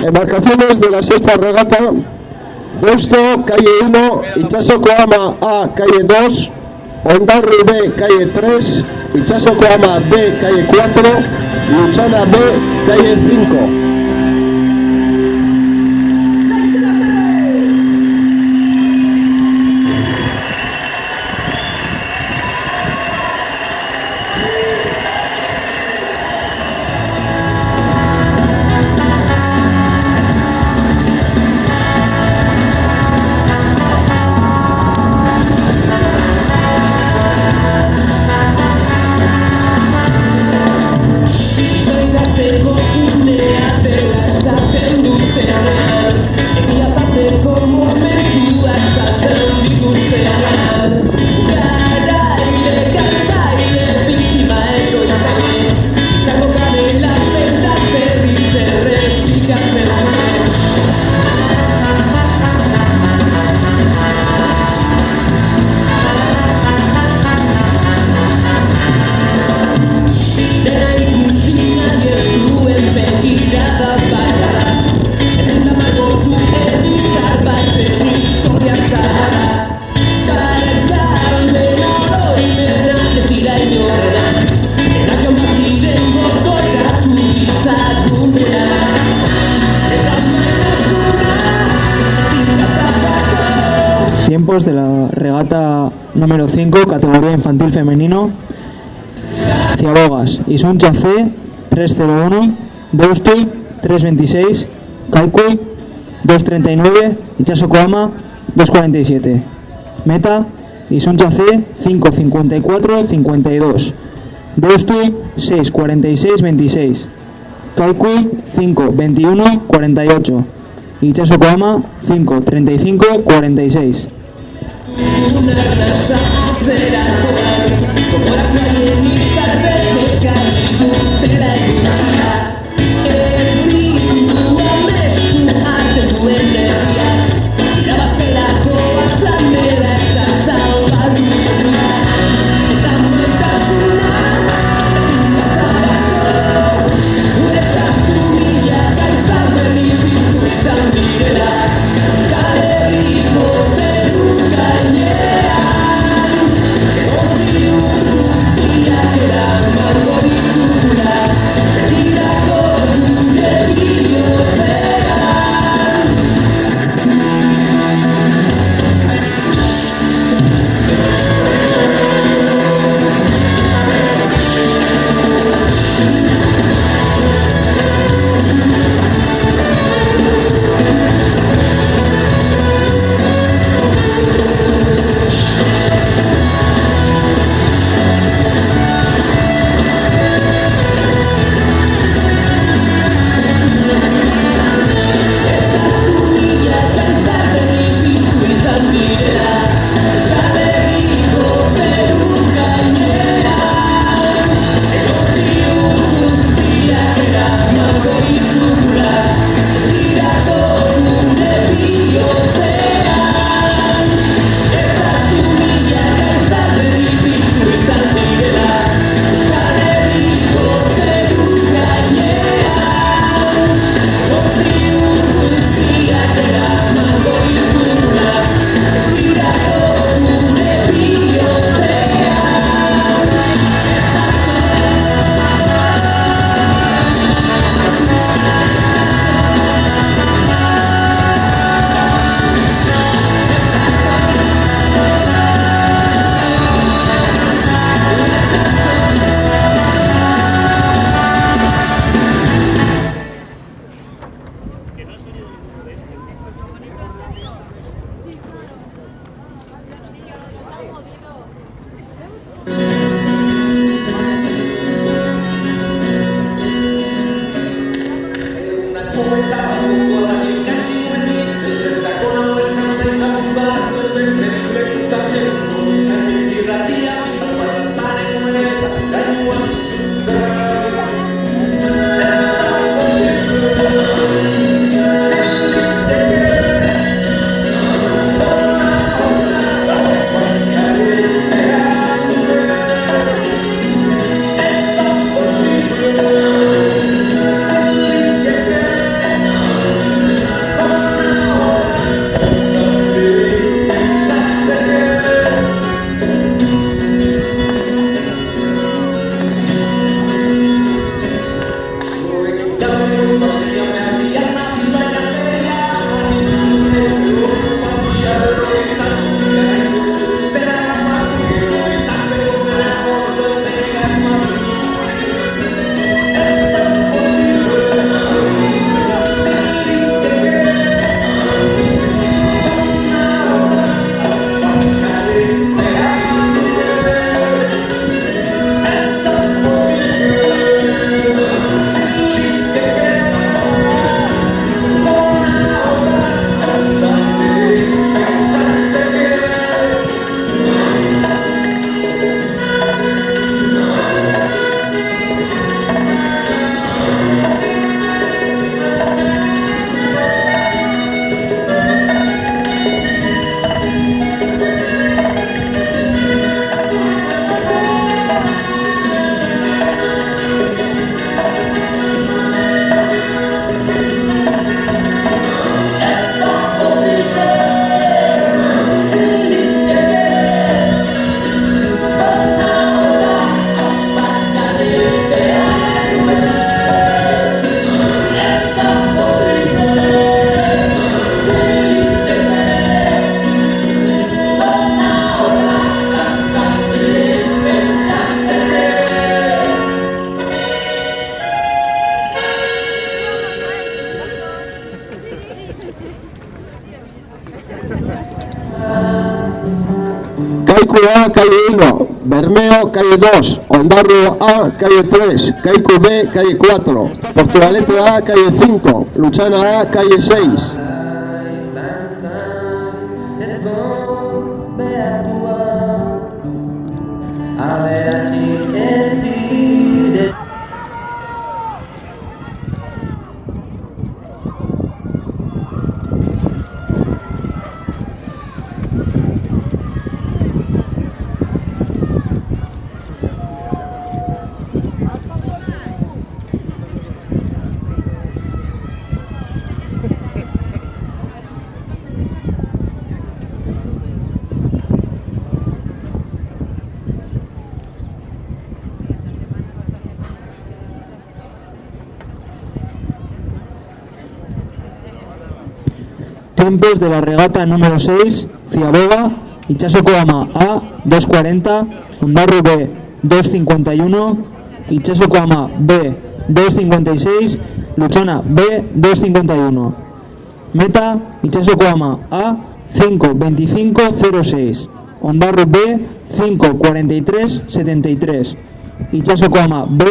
Embarcaciones de la sexta regata: Deusto, calle 1, Itxasoko Ama A, calle 2, Ondarri B, calle 3, Itxasoko Ama B, calle 4, Luchana B, calle 5. Tiempos de la regata número 5, categoría infantil femenino. Ciabogas, Isuncha C, 3.01, Deusto, 3.26, Kaikui, 2.39, Itxasoko Ama, 2.47. Meta, Isuncha C, 5.54-52, Deusto, 6.46-26, Kaikui, 5.21-48, Itxasoko Ama, 5.35-46. Una casa acerada, como la calle vista de Caribu, de la lluvia. El río amestu arte tu energía, mirabas pelacoas la mera estás ahogadura. Eta muetasuna, ezin bazarako, urezaz kumila gaizar berri biztu izan direla. Euskal Herriko zeru gainean, egon ziur Kaiku A, calle 1, Bermeo, calle 2, Ondarrua A, calle 3, Kaiku B, calle 4, Portugalete A, calle 5, Luchana A, calle 6. Tiempos de la regata número 6, Ciabega, Itxasoko Ama A, 2.40, Ondarru B, 2.51, Itxasoko Ama B, 2.56, Luchana B, 2.51. Meta, Itxasoko Ama A, 5.25.06, Ondarru B, 5.43.73, Itxasoko Ama B,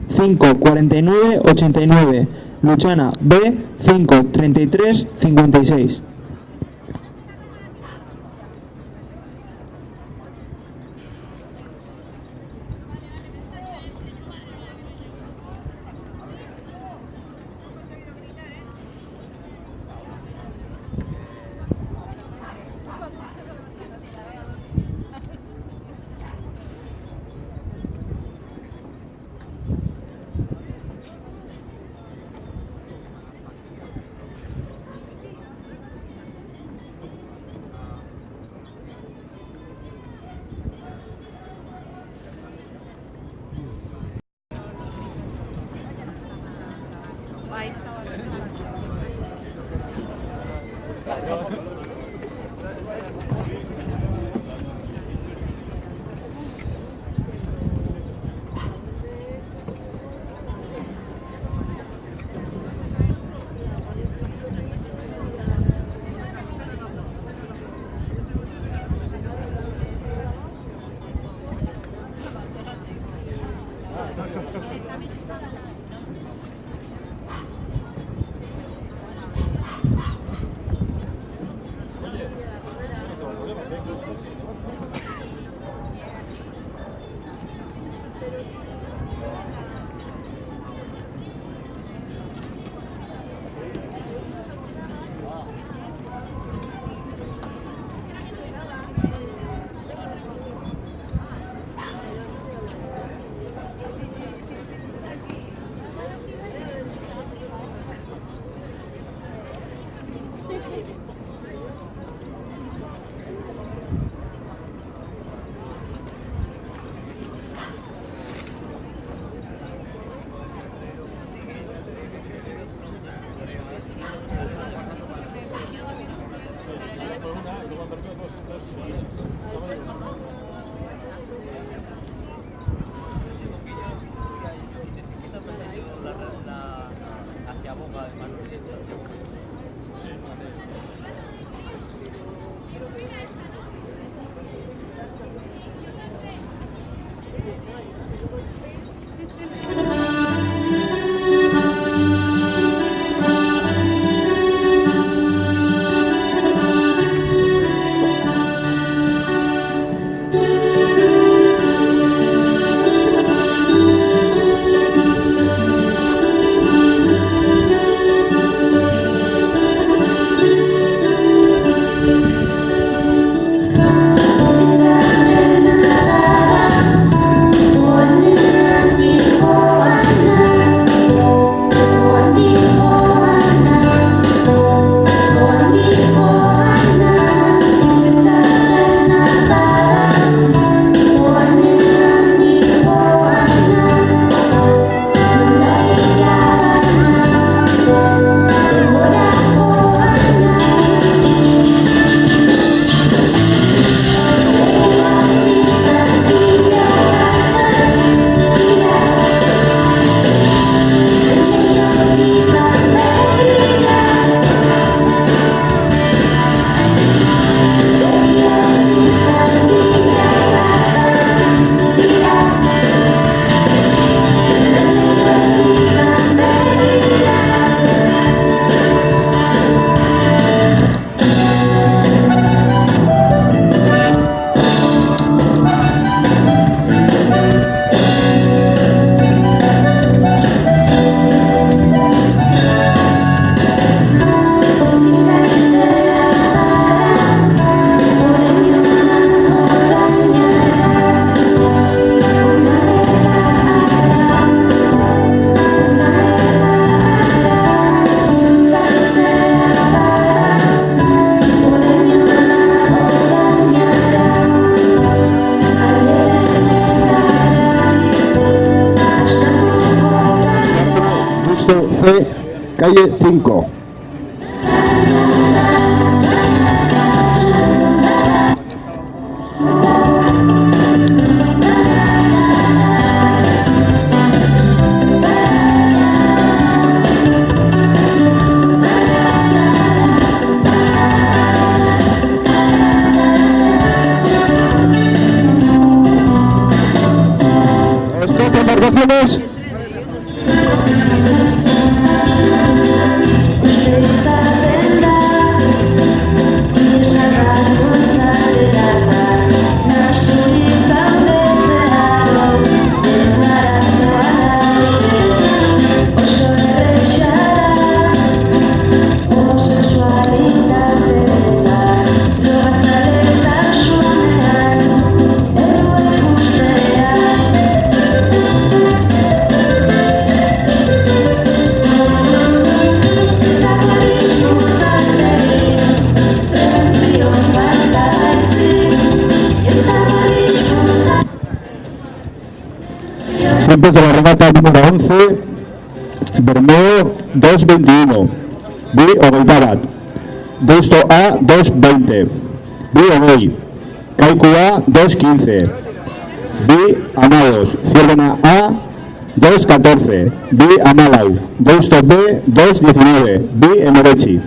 5.49.89, Luchana B, 5.33.56. B, calle 5. Embarcaciones. Tiempos de la regata número 11, Bermeo 2.21, B. Ogeitabat, Deusto A 2.20, B. Ogei, Kaiku A 2.15, B. Amados, Ciervena A 2.14, B. Amalau, Deusto B 2.19, B. Emerechi.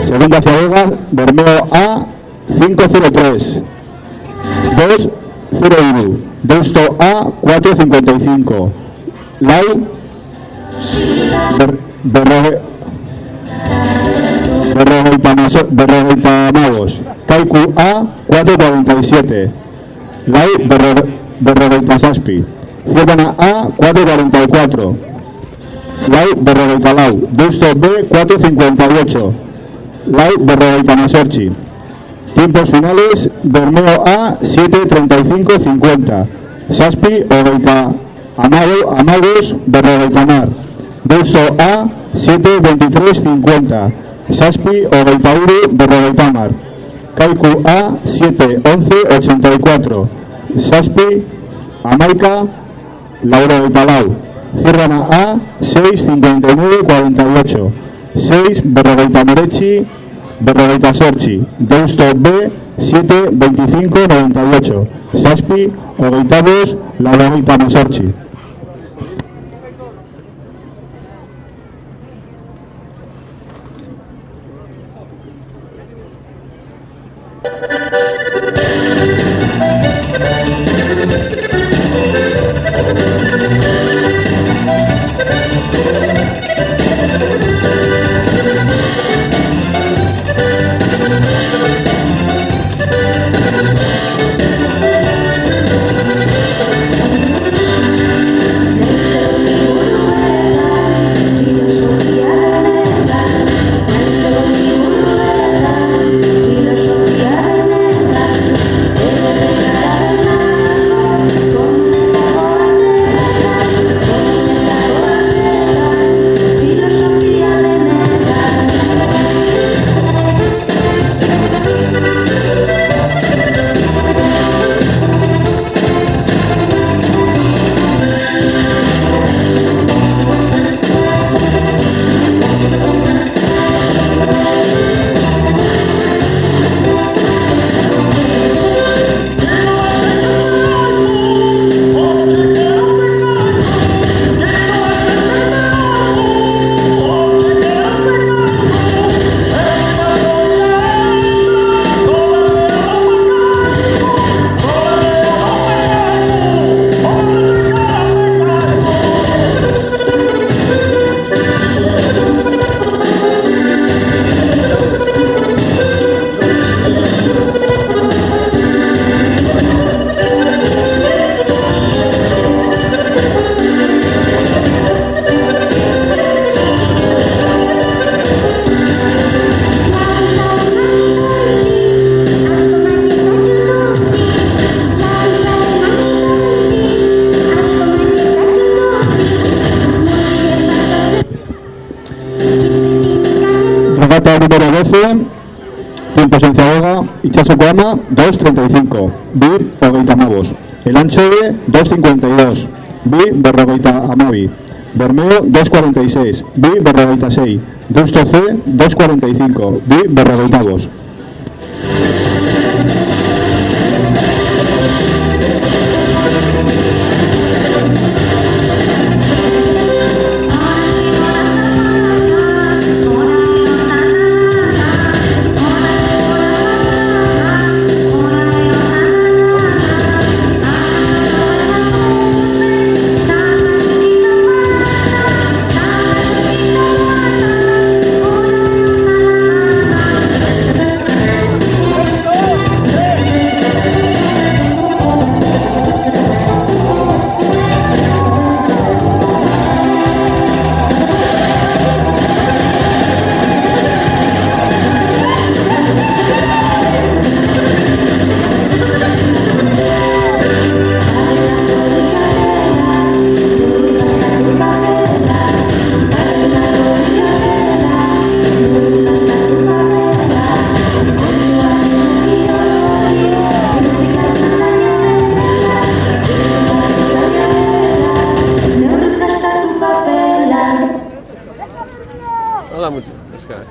Segunda Ciudadega, Bermeo A 5.03, 2.01, Deusto A 4.55, Lau Berrogeitamados, Kaiku A 4.47, Lau Berrogeitasaspi, Ciervena A 4.44, Lau Berrogeitalau, Deusto B 4.58, Lau Berrogeitamasorchi. Tiempos finales, Bermeo A 7.35.50, Saspi Ogeita Amados Berrogeitamar, Deusto A 7.23.50, Saspi Ogeitauru Berrogeitamar, Kaiku A 7.11.84, Saspi Amaica Laurogeitalau, Ciervena A 6.59.48, 6 Berrogeitamarechi Berrogeitasorchi, Deusto B 7.25.98, Saspi Ogeitados Laurogeitamasorchi. Número 12, tiempos en Ciaboga, Itxasoko Ama 2.35, Bir Ogeita Amabos, El Ancho de 2.52, Bi Berrogeita Amabi, Bermeo 2,46, bi 46, Deusto C 2,45, bi 45. Hola, mucho. Oscar.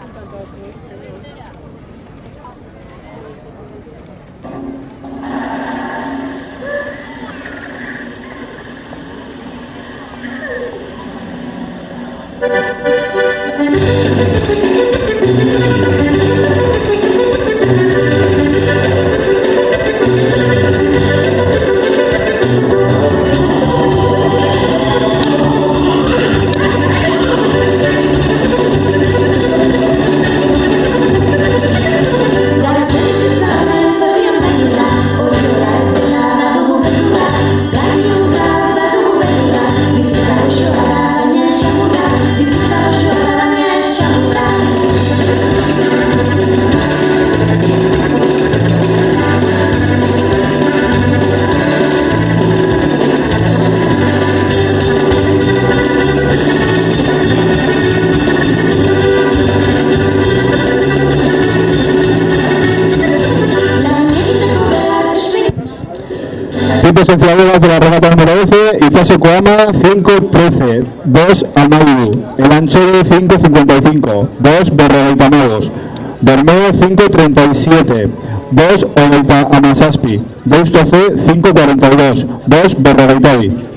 Tiempos en Fiabogas de la regata número 12, Itxasoko Ama 5.13, 2 Amaidu, El Anchore 5.55, 2 Berrogeita Bermeo 5.37, 2 Ogeita Amasaspi, Deusto C 5.42, 2 Berrogeitabi.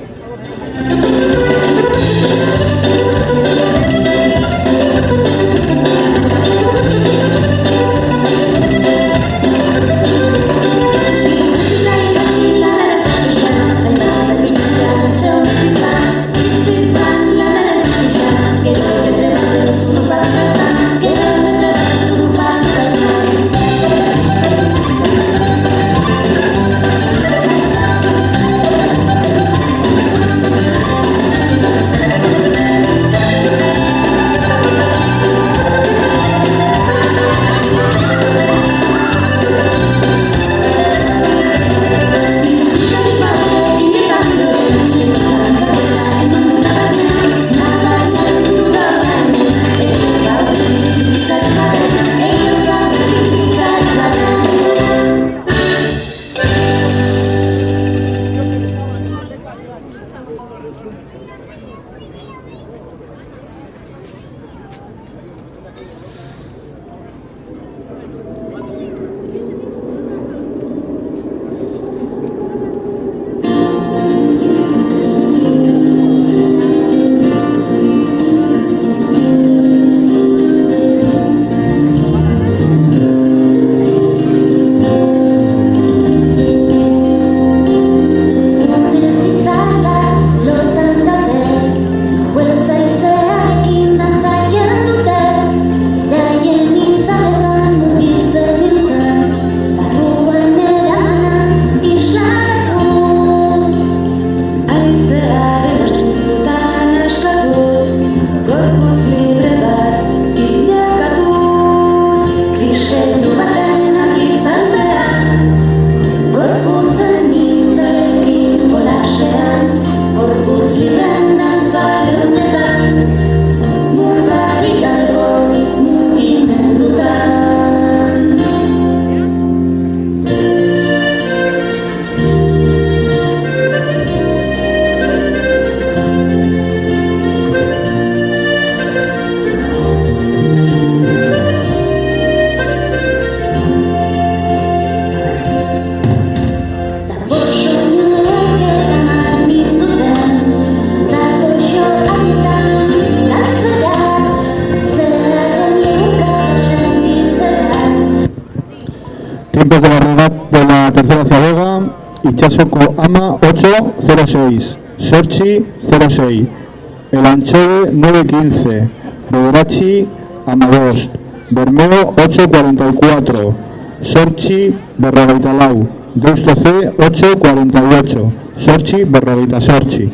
de la tercera ciaboga, Itxasoko Ama 8-06, Sorchi 06, El Anchove 9-15, Bederatzi Ama 2, Bermeo 8-44, Sorchi Berrogeita Lau, Deusto C 8-48, Sorchi Berrogeita Sorchi.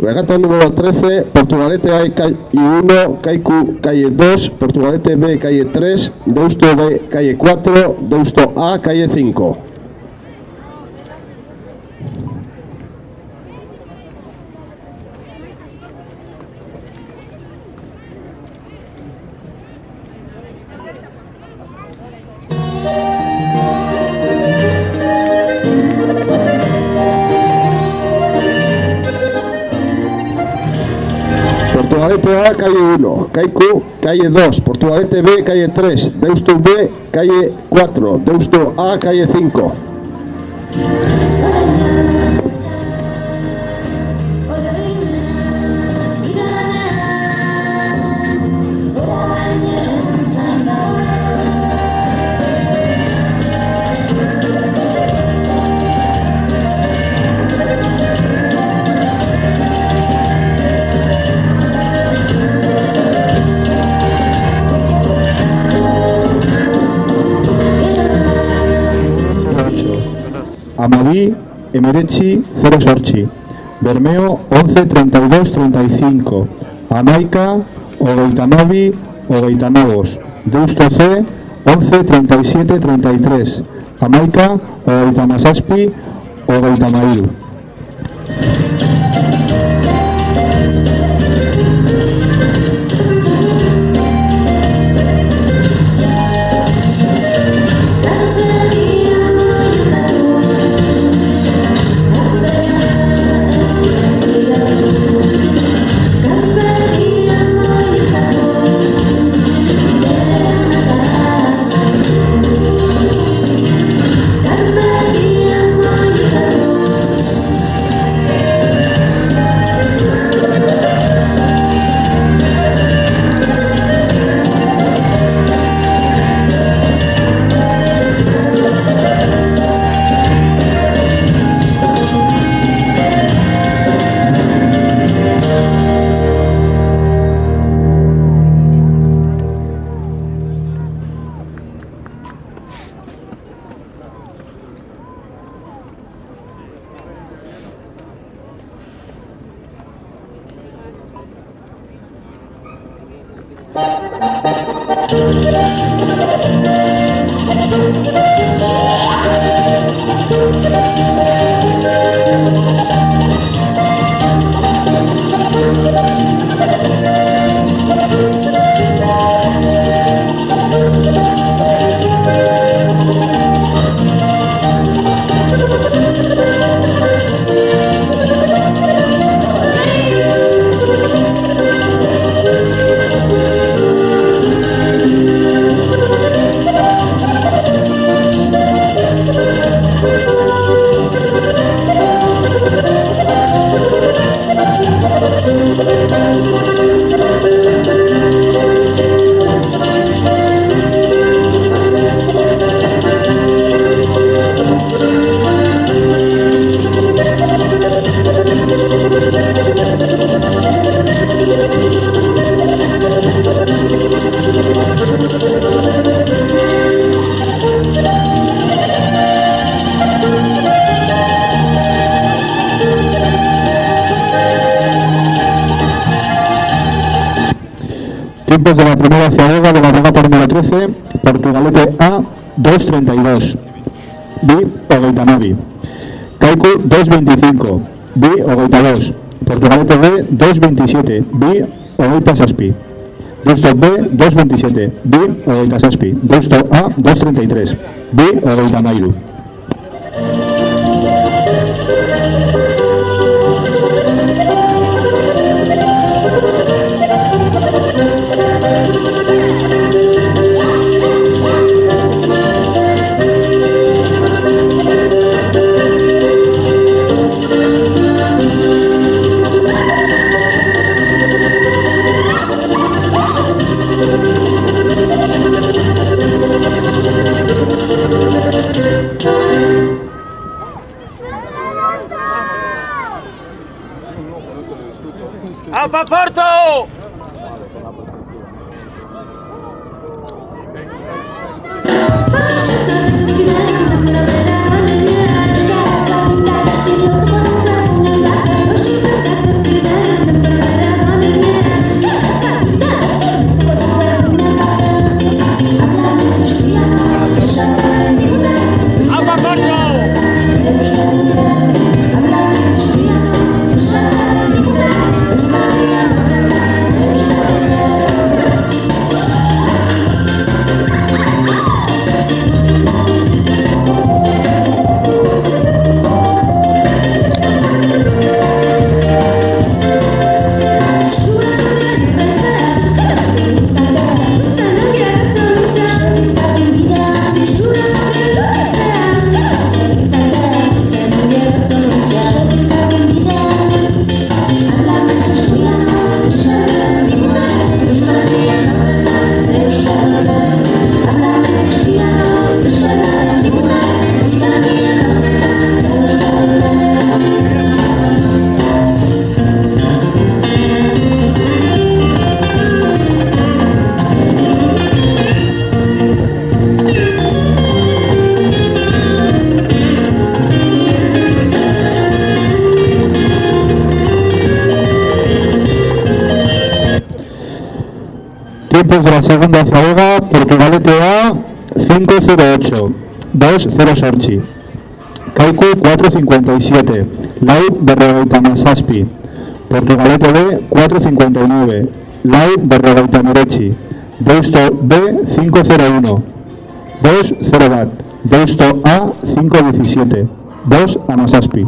Regata número 13, Portugalete A y 1, Kaiku calle 2, Portugalete B calle 3, Deusto B calle 4, Deusto A calle 5. Portugalete A, calle 1, Kaiku, calle 2, Portugalete B, calle 3, Deusto B, calle 4, Deusto A, calle 5. Amadí, Emeretzi, 0 Sorchi, Bermeo, 11-32-35, Amaica, Ogeitamabi, Ogeitamagos, Deusto C, 11-37-33, Amaica, Ogeitamasaspi, Ogeitamairu. Tiempos de la primera ciaboga de la regata número 13, Portugalete A, 2.32, B, Ogeita Mavi. Kaiku, 2.25, B, Ogeita 2. Portugalete B, 2.27, B, Ogeita Saspi. Deusto B, 2.27, B, Ogeita Saspi. Deusto A, 2.33, B, Ogeita Mairu. ¡Alpa Porto! Tiempos de la segunda ciaboga, Portugalete A, 5.08, 2.0 Sorchi. Kaiku, 4.57, Lau, Berrogeita Masaspi. Portugalete B, 4.59, Lau, Berrogeita Norechi. Deusto B, 5.01, 2.0 Bat. Deusto A, 5.17, 2 Amasaspi.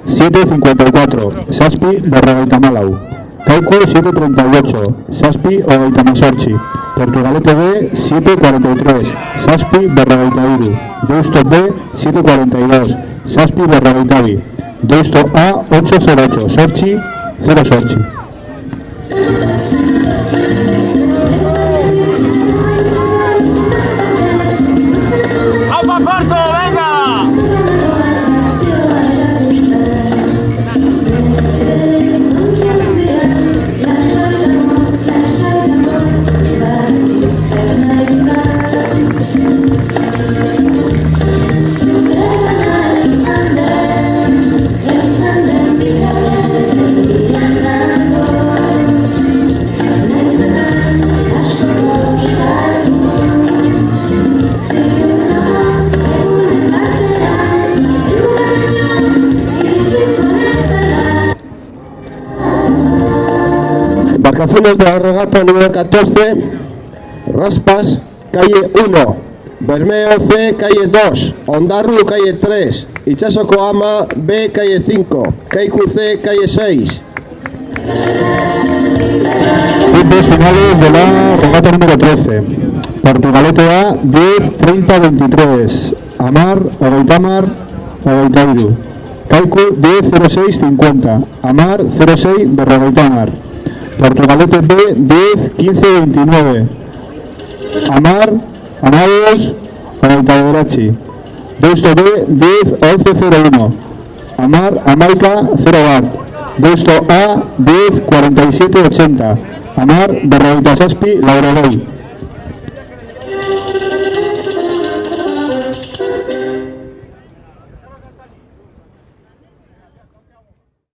7,54, Saspi berrogeita malau. Kaiku 7,38, Saspi hogeita mazortzi. Portugalete B 7,43, Saspi berrogeita hiru. Deusto B 7,42, Saspi berrogeita bi. Deusto A 8,08, Sortzi 0 Sortzi. ¡Aupa Porto, venga! Embarcaciones de la regata número 14, Raspas, calle 1, Bermeo C, calle 2, Ondarru, calle 3, Itxasoko Ama B, calle 5, Kaiku C, calle 6. Tiempos finales de la regata número 13. Portugalete A 10-30-23, Amar, Ogeitamar, Ogeitairu. Kaiku 10-06-50, Amar 06, Berrogeitamar. Portugalete B 10-15-29, Amar, Amados, Ogeitaderachi. Deusto B 10-11-01, Amar, Amaica 0 Bat. Deusto A 10-47-80, Amar, Berrogeita Saspi, Laurogei.